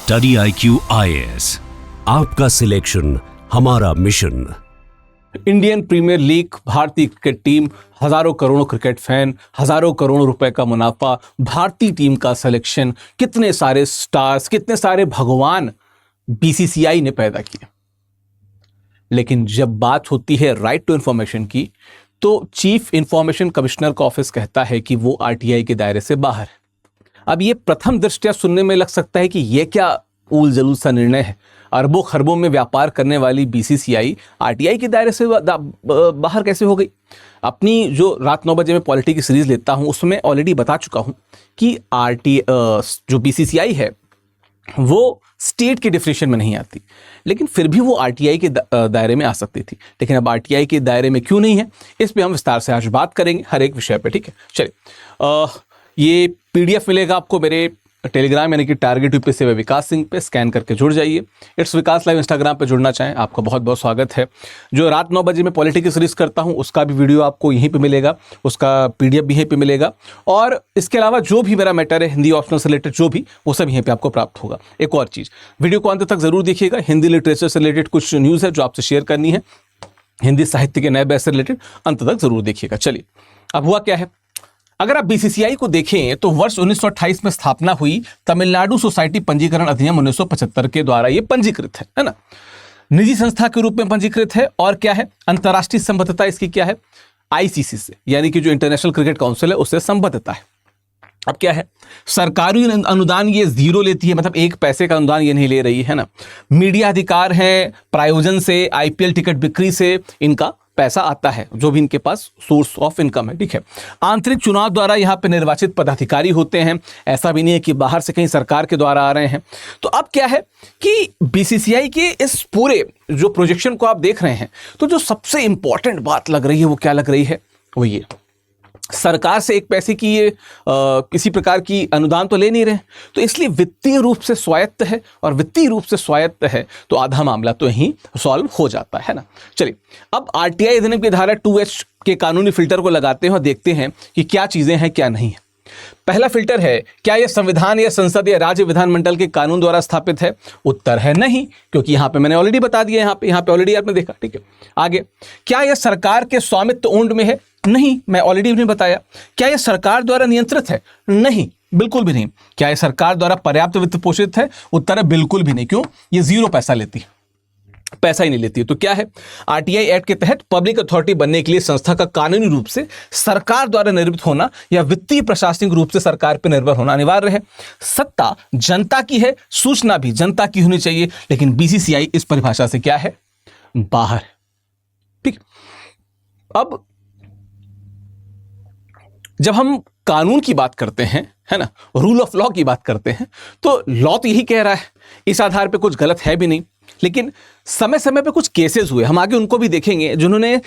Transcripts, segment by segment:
Study IQ IAS, आपका selection हमारा mission. Indian premiere league, भारतीय क्रिकेट टीम, हजारों करोड़ों क्रिकेट फैन, हजारों करोड़ों रुपए का मुनाफा, भारतीय टीम का सिलेक्शन, कितने सारे स्टार्स, कितने सारे भगवान बीसीसीआई ने पैदा किए। लेकिन जब बात होती है राइट टू इंफॉर्मेशन की, तो चीफ इंफॉर्मेशन कमिश्नर का ऑफिस कहता है कि वो आरटीआई के दायरे से बाहर है। अब ये प्रथम दृष्टया सुनने में लग सकता है कि ये क्या ऊल जलूल सा निर्णय है। अरबों खरबों में व्यापार करने वाली बीसीसीआई आरटीआई के दायरे से बाहर कैसे हो गई। अपनी जो रात 9 बजे में पॉलिटी की सीरीज लेता हूं उसमें ऑलरेडी बता चुका हूं कि जो बीसीसीआई है वो स्टेट के डिफिनेशन में नहीं आती, लेकिन फिर भी वो आरटीआई के दायरे में आ सकती थी। लेकिन अब आरटीआई के दायरे में क्यों नहीं है, इस पे हम विस्तार से आज बात करेंगे, हर एक विषय पे। ठीक है, चलिए। ये पीडीएफ मिलेगा आपको मेरे टेलीग्राम यानी कि टारगेट यूपीएससी विकास सिंह पे, स्कैन करके जुड़ जाइए। इट्स विकास लाइव इंस्टाग्राम पे जुड़ना चाहें, आपका बहुत बहुत स्वागत है। जो रात 9 बजे में पॉलिटी की सीरीज करता हूं उसका भी वीडियो आपको यहीं पे मिलेगा, उसका पीडीएफ भी यहीं पे मिलेगा, और इसके अलावा जो भी मेरा मैटर है हिंदी ऑप्शनल से रिलेटेड जो भी, वो सब यहीं पे आपको प्राप्त होगा। एक और चीज़, वीडियो को अंत तक जरूर देखिएगा। हिंदी लिटरेचर से रिलेटेड कुछ न्यूज़ है जो आपसे शेयर करनी है, हिंदी साहित्य के नए बैच से रिलेटेड, अंत तक जरूर देखिएगा। चलिए, अब हुआ क्या है। अगर आप बीसीसीआई को देखें तो वर्ष 1928 में स्थापना हुई तमिलनाडु सोसाइटी पंजीकरण अधिनियम 1975 के द्वारा ये पंजीकृत है ना, निजी संस्था के रूप में पंजीकृत है। और क्या है, अंतर्राष्ट्रीय संबद्धता इसकी क्या है, आईसीसी से, यानी कि जो इंटरनेशनल क्रिकेट काउंसिल है उससे संबद्धता है। अब क्या है, सरकारी अनुदान ये 0 लेती है, मतलब 1 पैसे का अनुदान ये नहीं ले रही है ना। मीडिया अधिकार है, प्रायोजन से, आईपीएल टिकट बिक्री से इनका पैसा आता है, जो भी इनके पास सोर्स ऑफ इनकम है। ठीक है, आंतरिक चुनाव द्वारा यहाँ पे निर्वाचित पदाधिकारी होते हैं, ऐसा भी नहीं है कि बाहर से कहीं सरकार के द्वारा आ रहे हैं। तो अब क्या है कि बीसीसीआई के इस पूरे जो प्रोजेक्शन को आप देख रहे हैं, तो जो सबसे इंपॉर्टेंट बात लग रही है वो क्या लग रही है, वो ये, सरकार से 1 पैसे की ये किसी प्रकार की अनुदान तो ले नहीं रहे, तो इसलिए वित्तीय रूप से स्वायत्त है, और वित्तीय रूप से स्वायत्त है तो आधा मामला तो यहीं सॉल्व हो जाता है ना। चलिए, अब आरटीआई अधिनियम की धारा 2H के कानूनी फिल्टर को लगाते हैं और देखते हैं कि क्या चीजें हैं क्या नहीं है। पहला फिल्टर है, क्या यह संविधान या संसद या राज्य विधानमंडल के कानून द्वारा स्थापित है। उत्तर है नहीं, क्योंकि यहां पे मैंने ऑलरेडी बता दिया, यहां पे ऑलरेडी आपने देखा। ठीक है, आगे, क्या यह सरकार के स्वामित्व ओंड में है। नहीं, मैं ऑलरेडी भी बताया। क्या यह सरकार द्वारा नियंत्रित है। नहीं, बिल्कुल भी नहीं। क्या यह सरकार द्वारा पर्याप्त वित्त पोषित है। उत्तर है बिल्कुल भी नहीं। क्यों, ये 0 पैसा लेती है, पैसा ही नहीं लेती है। तो क्या है, आरटीआई एक्ट के तहत पब्लिक अथॉरिटी बनने के लिए संस्था का कानूनी रूप से सरकार द्वारा निर्मित होना या वित्तीय प्रशासनिक रूप से सरकार पर निर्भर होना अनिवार्य है। सत्ता जनता की है, सूचना भी जनता की होनी चाहिए, लेकिन बीसीसीआई इस परिभाषा से क्या है, बाहर है। ठीक, अब जब हम कानून की बात करते हैं, है ना, रूल ऑफ लॉ की बात करते हैं, तो लॉ तो यही कह रहा है, इस आधार पे कुछ गलत है भी नहीं। लेकिन समय समय पे कुछ केसेस हुए, हम आगे उनको भी देखेंगे, जिन्होंने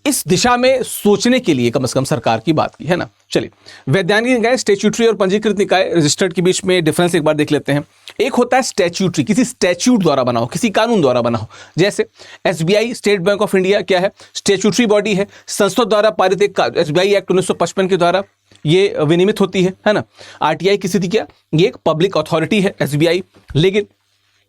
इस दिशा में सोचने के लिए कम से कम सरकार की बात की, है ना। चलिए, वैधानिक निकाय, स्टैट्यूटरी और पंजीकृत निकाय, रजिस्टर्ड के बीच में डिफरेंस एक बार देख लेते हैं। एक होता है स्टैट्यूटरी, किसी स्टैट्यूट द्वारा बना हो, किसी कानून द्वारा बना हो, जैसे SBI, state bank of India क्या है, स्टैट्यूटरी बॉडी है, संसद द्वारा पारित एक एसबीआई एक्ट 1955 के द्वारा ये विनियमित होती है ना। आरटीआई की स्थिति क्या, ये एक पब्लिक अथॉरिटी है एसबीआई, लेकिन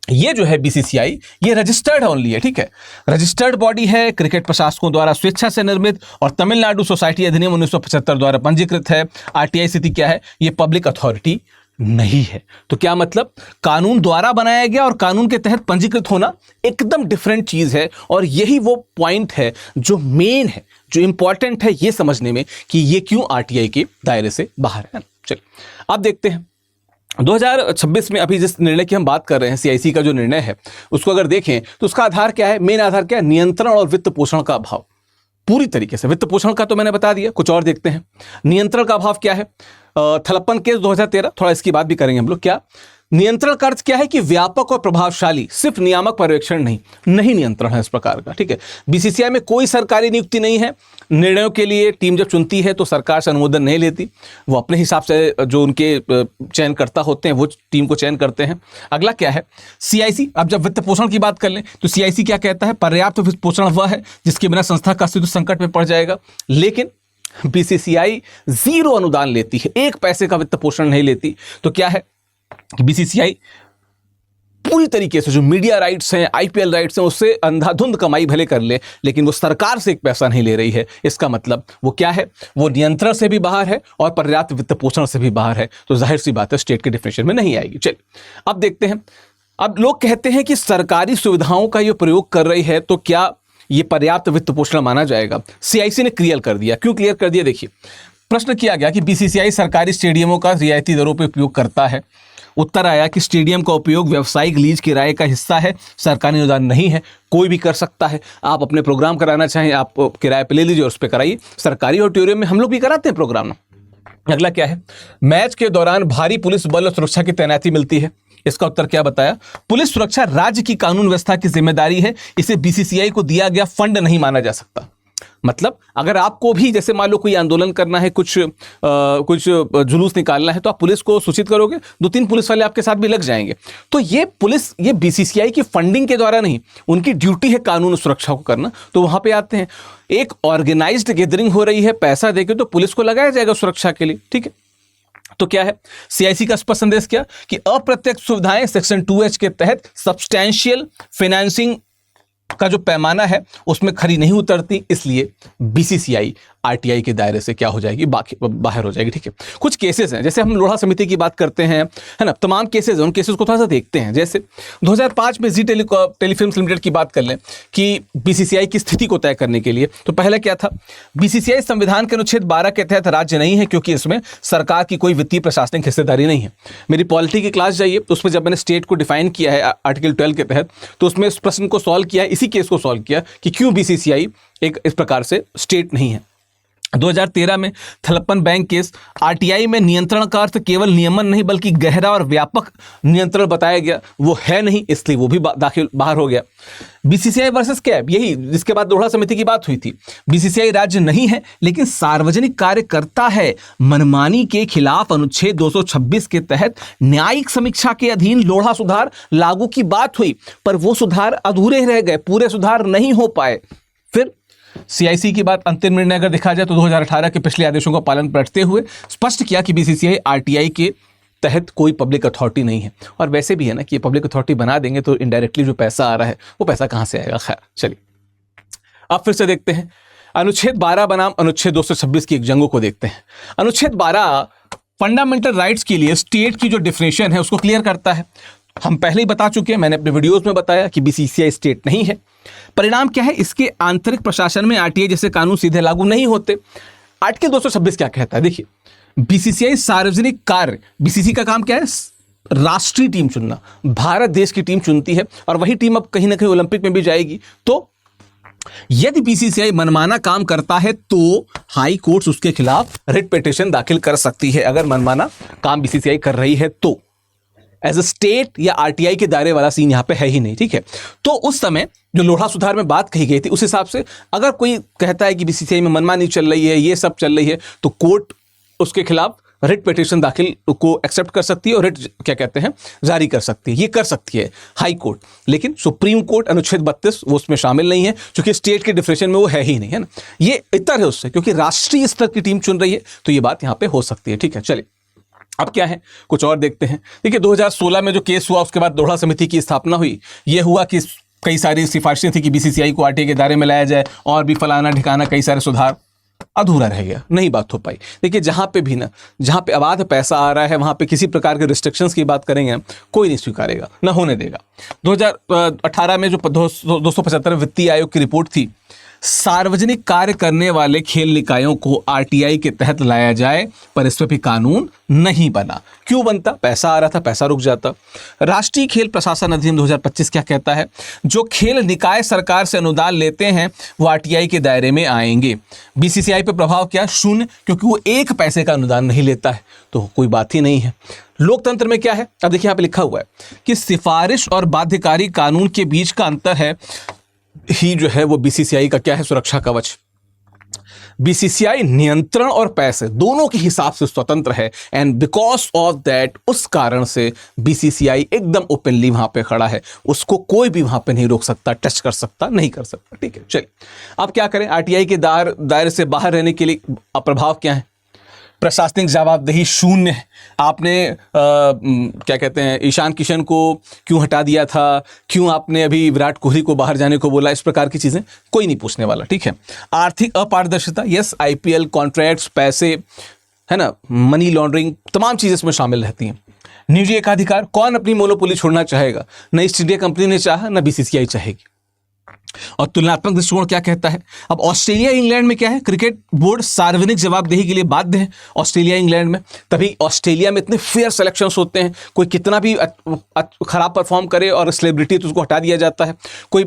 ये जो है बीसीसीआई, ये रजिस्टर्ड ओनली है। ठीक है, रजिस्टर्ड बॉडी है, क्रिकेट प्रशासकों द्वारा स्वेच्छा से निर्मित, और तमिलनाडु सोसाइटी अधिनियम 1975 द्वारा पंजीकृत है। आरटीआई स्थिति क्या है, ये पब्लिक अथॉरिटी नहीं है। तो क्या मतलब, कानून द्वारा बनाया गया और कानून के तहत पंजीकृत होना एकदम डिफरेंट चीज है। और यही वो पॉइंट है जो मेन है, जो इंपॉर्टेंट है ये समझने में कि ये क्यों आरटीआई के दायरे से बाहर है। चलिए, अब देखते हैं 2026 में अभी जिस निर्णय की हम बात कर रहे हैं, सीआईसी का जो निर्णय है, उसको अगर देखें तो उसका आधार क्या है, मेन आधार क्या है, नियंत्रण और वित्त पोषण का अभाव। पूरी तरीके से वित्त पोषण का तो मैंने बता दिया, कुछ और देखते हैं। नियंत्रण का अभाव क्या है, थलप्पन केस 2013, थोड़ा इसकी बात भी करेंगे हम लोग। क्या नियंत्रण का अर्थ क्या है कि व्यापक और प्रभावशाली, सिर्फ नियामक पर्यवेक्षण नहीं नियंत्रण है इस प्रकार का। ठीक है, बीसीसीआई में कोई सरकारी नियुक्ति नहीं है। निर्णयों के लिए टीम जब चुनती है तो सरकार से अनुमोदन नहीं लेती, वो अपने हिसाब से जो उनके चयनकर्ता होते हैं वो टीम को चयन करते हैं। अगला क्या है, सीआईसी। अब जब वित्त पोषण की बात कर लें तो सीआईसी क्या कहता है, पर्याप्त वित्त पोषण वह है जिसके बिना संस्था का अस्तित्व संकट में पड़ जाएगा। लेकिन बीसीसीआई 0 अनुदान लेती है, 1 पैसे का वित्त पोषण नहीं लेती। तो क्या है, बीसीसीआई पूरी तरीके से जो मीडिया राइट्स हैं, आईपीएल राइट्स हैं, उससे अंधाधुंध कमाई भले कर ले, लेकिन वो सरकार से एक पैसा नहीं ले रही है। इसका मतलब वो क्या है, वो नियंत्रण से भी बाहर है और पर्याप्त वित्त पोषण से भी बाहर है, तो जाहिर सी बात है स्टेट के डिफिनेशन में नहीं आएगी। चलिए अब देखते हैं। अब लोग कहते हैं कि सरकारी सुविधाओं का ये प्रयोग कर रही है तो क्या ये पर्याप्त वित्त पोषण माना जाएगा? सीआईसी ने क्लियर कर दिया। क्यों क्लियर कर दिया? देखिए, प्रश्न किया गया कि बीसीसीआई सरकारी स्टेडियमों का रियायती दरों पर उपयोग करता है। उत्तर आया कि स्टेडियम का उपयोग व्यावसायिक लीज किराए का हिस्सा है, सरकारी अनुदान नहीं है, कोई भी कर सकता है। आप अपने प्रोग्राम कराना चाहें, आप किराए पे ले लीजिए और उस पर कराइए। सरकारी ऑडिटोरियम में हम लोग भी कराते हैं प्रोग्राम। अगला क्या है, मैच के दौरान भारी पुलिस बल और सुरक्षा की तैनाती मिलती है। इसका उत्तर क्या बताया, पुलिस सुरक्षा राज्य की कानून व्यवस्था की जिम्मेदारी है, इसे बीसीसीआई को दिया गया फंड नहीं माना जा सकता। मतलब अगर आपको भी जैसे मान लो कोई आंदोलन करना है, कुछ जुलूस निकालना है, तो आप पुलिस को सूचित करोगे, 2-3 पुलिस वाले आपके साथ भी लग जाएंगे। तो ये बीसीसीआई की फंडिंग के द्वारा नहीं, उनकी ड्यूटी है कानून सुरक्षा को करना। तो वहां पे आते हैं, एक ऑर्गेनाइज्ड गैदरिंग हो रही है, पैसा देके तो पुलिस को लगाया जाएगा सुरक्षा के लिए, ठीक है। तो क्या है सीआईसी का स्पष्ट संदेश, क्या कि अप्रत्यक्ष सुविधाएं सेक्शन 2H के तहत सब्सटैंशियल फाइनेंसिंग का जो पैमाना है उसमें खरी नहीं उतरती, इसलिए बीसीसीआई आरटीआई के दायरे से क्या हो जाएगी, बाहर हो जाएगी, ठीक है। कुछ केसेस हैं, जैसे हम लोढ़ा समिति की बात करते हैं, है ना, तमाम केसेस हैं, उन केसेस को थोड़ा सा देखते हैं। जैसे 2005 में जी टेलीफिल्म्स लिमिटेड की बात कर लें कि बीसीसीआई की स्थिति को तय करने के लिए, तो पहले क्या था, बीसीसीआई संविधान के अनुच्छेद 12 के तहत राज्य नहीं है, क्योंकि इसमें सरकार की कोई वित्तीय प्रशासनिक हिस्सेदारी नहीं है। मेरी पॉलिटी की क्लास जाइए, तो उसमें जब मैंने स्टेट को डिफाइन किया है आर्टिकल 12 के तहत, तो उसमें इस प्रश्न को सॉल्व किया, इसी केस को सॉल्व किया कि क्यों बीसीसीआई एक इस प्रकार से स्टेट नहीं है। 2013 में थलप्पन बैंक केस, आरटीआई में नियंत्रण का अर्थ केवल नियमन नहीं बल्कि गहरा और व्यापक नियंत्रण बताया गया, वो है नहीं, इसलिए वो भी बाहर हो गया। बीसीसीआई वर्सेस क्या है, यही जिसके बाद लोढ़ा समिति की बात हुई थी। बीसीसीआई राज्य नहीं है लेकिन सार्वजनिक कार्य करता है, मनमानी के खिलाफ अनुच्छेद 226 के तहत न्यायिक समीक्षा के अधीन लोढ़ा सुधार लागू की बात हुई, पर वो सुधार अधूरे रह गए, पूरे सुधार नहीं हो पाए। फिर सीआईसी की बात, अंतिम निर्णय अगर देखा जाए तो 2018 के पिछले आदेशों का पालन करते हुए स्पष्ट किया कि बीसीसीआई आरटीआई के तहत कोई पब्लिक अथॉरिटी नहीं है। और वैसे भी है ना कि ये पब्लिक अथॉरिटी बना देंगे तो इनडायरेक्टली जो पैसा आ रहा है वो पैसा कहां से आएगा। खैर चलिए अब फिर से देखते हैं अनुच्छेद 12 बनाम अनुच्छेद 226 की एक जंगों को देखते हैं। अनुच्छेद 12 फंडामेंटल राइट्स के लिए स्टेट की जो डिफिनेशन है उसको क्लियर करता है। हम पहले ही बता चुके हैं, मैंने अपने वीडियोस में बताया कि बीसीसीआई स्टेट नहीं है। परिणाम क्या है, इसके आंतरिक प्रशासन में आरटीआई जैसे कानून सीधे लागू नहीं होते। आर्टिकल 226 क्या कहता है, देखिए, बीसीसीआई सार्वजनिक कार्य, बीसीसी का काम क्या है, राष्ट्रीय टीम चुनना, भारत देश की टीम चुनती है और वही टीम अब कहीं ना कहीं ओलंपिक में भी जाएगी। तो यदि बीसीसीआई मनमाना काम करता है तो हाई कोर्ट उसके खिलाफ रिट पिटीशन दाखिल कर सकती है, अगर मनमाना काम बीसीसीआई कर रही है तो। एज अ स्टेट या आरटीआई के दायरे वाला सीन यहां पे है ही नहीं, ठीक है। तो उस समय जो लोढ़ा सुधार में बात कही गई थी उस हिसाब से अगर कोई कहता है कि बीसीसीआई में मनमानी चल रही है, ये सब चल रही है, तो कोर्ट उसके खिलाफ रिट पिटीशन दाखिल को एक्सेप्ट कर सकती है और रिट क्या कहते हैं जारी कर सकती है, ये कर सकती है हाई कोर्ट। लेकिन सुप्रीम कोर्ट अनुच्छेद 32 वो उसमें शामिल नहीं है, क्योंकि स्टेट के डिफिनेशन में वो है ही नहीं, है ना। ये इतर है उससे, क्योंकि राष्ट्रीय स्तर की टीम चुन रही है, तो ये बात यहाँ पे हो सकती है, ठीक है। चलिए अब क्या है, कुछ और देखते हैं। देखिए 2016 में जो केस हुआ उसके बाद लोढ़ा समिति की स्थापना हुई। यह हुआ कि कई सारी सिफारिशें थी कि बीसीसीआई को आरटीआई के दायरे में लाया जाए और भी फलाना ठिकाना कई सारे सुधार, अधूरा रह गया, नहीं बात हो पाई। देखिए जहां पे भी ना, जहां पे अबाध पैसा आ रहा है वहां पे किसी प्रकार के रिस्ट्रिक्शंस की बात करेंगे कोई नहीं स्वीकारेगा, ना होने देगा। 2018 में जो 275 वित्तीय आयोग की रिपोर्ट थी, सार्वजनिक कार्य करने वाले खेल निकायों को आरटीआई के तहत लाया जाए, पर इस पर भी कानून नहीं बना। क्यों बनता, पैसा आ रहा था, पैसा रुक जाता। राष्ट्रीय खेल प्रशासन अधिनियम 2025 क्या कहता है, जो खेल निकाय सरकार से अनुदान लेते हैं वो आरटीआई के दायरे में आएंगे। बीसीसीआई पे प्रभाव क्या, शून्य, क्योंकि वो 1 पैसे का अनुदान नहीं लेता है, तो कोई बात ही नहीं है। लोकतंत्र में क्या है, अब देखिए यहाँ पे लिखा हुआ है कि सिफारिश और बाध्यकारी कानून के बीच का अंतर है ही जो है वो बीसीसीआई का क्या है, सुरक्षा कवच। बीसीसीआई नियंत्रण और पैसे दोनों के हिसाब से स्वतंत्र है, एंड बिकॉज ऑफ दैट, उस कारण से बीसीसीआई एकदम ओपनली वहां पे खड़ा है, उसको कोई भी वहां पे नहीं रोक सकता, टच कर सकता, नहीं कर सकता, ठीक है। चलिए अब क्या करें, आरटीआई के दायरे से बाहर रहने के लिए प्रभाव क्या है। प्रशासनिक जवाबदेही शून्य है, आपने क्या कहते हैं ईशान किशन को क्यों हटा दिया था, क्यों आपने अभी विराट कोहली को बाहर जाने को बोला, इस प्रकार की चीज़ें कोई नहीं पूछने वाला, ठीक है। आर्थिक अपारदर्शिता, यस, आईपीएल कॉन्ट्रैक्ट्स, पैसे, है ना, मनी लॉन्ड्रिंग, तमाम चीज़ें इसमें शामिल रहती हैं। निजी एकाधिकार, कौन अपनी मोनोपोली छोड़ना चाहेगा, न ईस्ट इंडिया कंपनी ने चाहा, न बीसीसीआई चाहेगी। और तुलनात्मक दृष्टिकोण क्या कहता है, अब ऑस्ट्रेलिया इंग्लैंड में क्या है, क्रिकेट बोर्ड सार्वजनिक जवाबदेही के लिए बाध्य है ऑस्ट्रेलिया इंग्लैंड में, तभी ऑस्ट्रेलिया में इतने फेयर सिलेक्शंस होते हैं, कोई कितना भी खराब परफॉर्म करे और सेलिब्रिटी तो उसको हटा दिया जाता है, कोई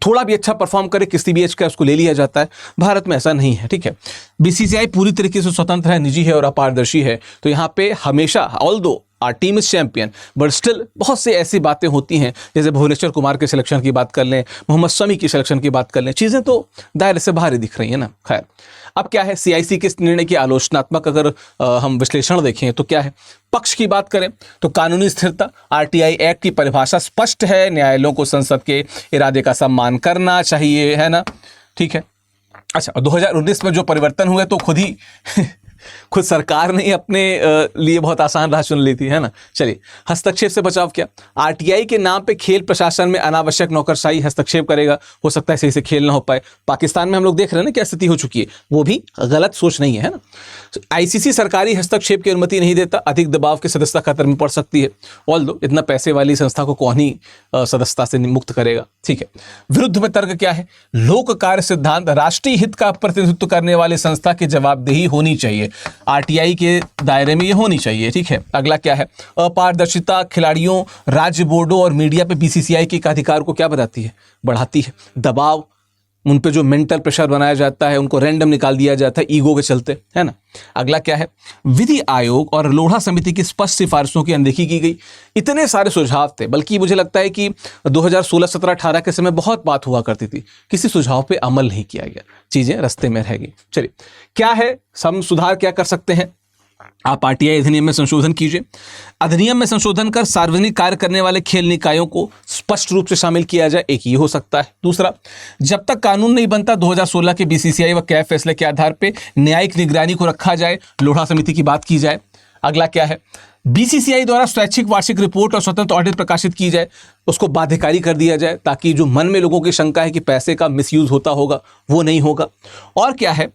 थोड़ा भी अच्छा परफॉर्म करे किसी भी एज का उसको ले लिया जाता है। भारत में ऐसा नहीं है, ठीक है। बीसीसीआई पूरी तरीके से स्वतंत्र है, निजी है और अपारदर्शी है, तो यहाँ पे हमेशा although our team is champion but still बहुत से ऐसी बातें होती हैं, जैसे भुवनेश्वर कुमार के सिलेक्शन की बात कर लें, मोहम्मद शमी की सिलेक्शन की बात कर लें, चीज़ें तो दायरे से बाहर ही दिख रही हैं ना। खैर, अब क्या है, सीआईसी के इस निर्णय की आलोचनात्मक अगर हम विश्लेषण देखें तो क्या है, पक्ष की बात करें तो कानूनी स्थिरता, आरटीआई एक्ट की परिभाषा स्पष्ट है, न्यायालयों को संसद के इरादे का सम्मान करना चाहिए, है ना, ठीक है। अच्छा, 2019 में जो परिवर्तन हुए तो खुद सरकार ने अपने लिए बहुत आसान राह चुन ली थी, है ना। चलिए, हस्तक्षेप से बचाव क्या, आरटीआई के नाम पे खेल प्रशासन में अनावश्यक नौकरशाही हस्तक्षेप करेगा, हो सकता है सही से खेल ना हो पाए। पाकिस्तान में हम लोग देख रहे हैं ना क्या स्थिति हो चुकी है, वो भी गलत सोच नहीं है ना। आईसीसी सरकारी हस्तक्षेप की अनुमति नहीं देता, अधिक दबाव की सदस्यता खतरे में पड़ सकती है, ऑल्दो इतना पैसे वाली संस्था को कौन ही सदस्यता से मुक्त करेगा, ठीक है। विरुद्ध में तर्क क्या है, लोक कार्य सिद्धांत, राष्ट्रीय हित का प्रतिनिधित्व करने वाली संस्था की जवाबदेही होनी चाहिए, आरटीआई के दायरे में ये होनी चाहिए, ठीक है। अगला क्या है, अपारदर्शिता, खिलाड़ियों, राज्य बोर्डों और मीडिया पे बीसीसीआई के अधिकार को क्या बताती है, बढ़ाती है। दबाव, उन पे जो मेंटल प्रेशर बनाया जाता है, उनको रैंडम निकाल दिया जाता है ईगो के चलते, है ना। अगला क्या है, विधि आयोग और लोढ़ा समिति की स्पष्ट सिफारिशों की अनदेखी की गई। इतने सारे सुझाव थे, बल्कि मुझे लगता है कि 2016, 17, 18 के समय बहुत बात हुआ करती थी, किसी सुझाव पे अमल नहीं किया गया, चीजें रास्ते में रह गई। चलिए, क्या है, हम सुधार क्या कर सकते हैं, आप आरटीआई अधिनियम में संशोधन कीजिए, अधिनियम में संशोधन कर सार्वजनिक कार्य करने वाले खेल निकायों को स्पष्ट रूप से शामिल किया जाए, एक ये हो सकता है। दूसरा, जब तक कानून नहीं बनता 2016 के बीसीसीआई व कैफ फैसले के आधार पर न्यायिक निगरानी को रखा जाए, लोढ़ा समिति की बात की जाए। अगला क्या है, बीसीसीआई द्वारा स्वैच्छिक वार्षिक रिपोर्ट और स्वतंत्र ऑडिट प्रकाशित की जाए, उसको बाध्यकारी कर दिया जाए, ताकि जो मन में लोगों की शंका है कि पैसे का मिसयूज होता होगा वो नहीं होगा। और क्या है,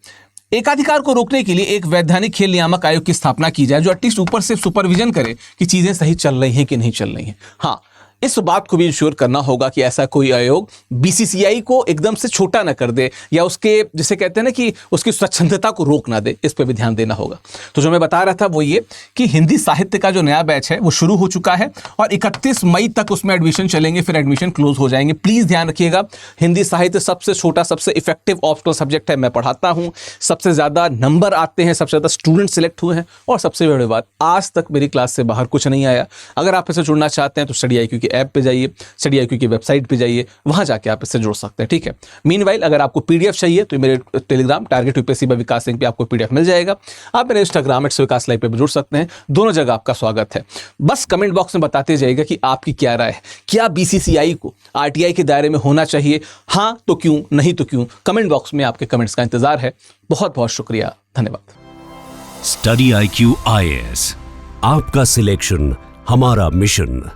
एकाधिकार को रोकने के लिए एक वैधानिक खेल नियामक आयोग की स्थापना की जाए, जो एटलीस्ट ऊपर से सुपरविजन करे कि चीजें सही चल रही हैं कि नहीं चल रही हैं। हाँ, इस बात को भी इंश्योर करना होगा कि ऐसा कोई आयोग बीसीसीआई को एकदम से छोटा ना कर दे, या उसके जिसे कहते हैं ना कि उसकी स्वच्छंदता को रोक ना दे, इस पर भी ध्यान देना होगा। तो जो मैं बता रहा था वो ये कि हिंदी साहित्य का जो नया बैच है वो शुरू हो चुका है और 31 मई तक उसमें एडमिशन चलेंगे, फिर एडमिशन क्लोज हो जाएंगे। प्लीज़ ध्यान रखिएगा, हिंदी साहित्य सबसे छोटा, सबसे इफेक्टिव ऑप्शनल सब्जेक्ट है, मैं पढ़ाता हूँ, सबसे ज़्यादा नंबर आते हैं, सबसे ज़्यादा स्टूडेंट सिलेक्ट हुए हैं, और सबसे बड़ी बात, आज तक मेरी क्लास से बाहर कुछ नहीं आया। अगर आप इससे जुड़ना चाहते हैं तो स्टडी IQ की ऐप पे जाइए, स्टडी IQ की वेबसाइट पे जाइए, वहां जाके आप इससे जुड़ सकते हैं, ठीक है। मीनवाइल, अगर आपको पीडीएफ चाहिए तो मेरे टेलीग्राम टारगेट यूपीएससी बाय विकास सिंह पे आपको पीडीएफ मिल जाएगा। आप मेरे इंस्टाग्राम @विकास लाइव पे भी जुड़ सकते हैं, दोनों जगह आपका स्वागत है। बस कमेंट बॉक्स में बताते जाइएगा कि आपकी क्या राय है, क्या बीसीसीआई को आरटीआई के दायरे में होना चाहिए, हाँ तो क्यों, नहीं तो क्यों। कमेंट बॉक्स में आपके कमेंट्स का इंतजार है। बहुत बहुत शुक्रिया, धन्यवाद। स्टडी IQ IAS, आपका सिलेक्शन हमारा मिशन।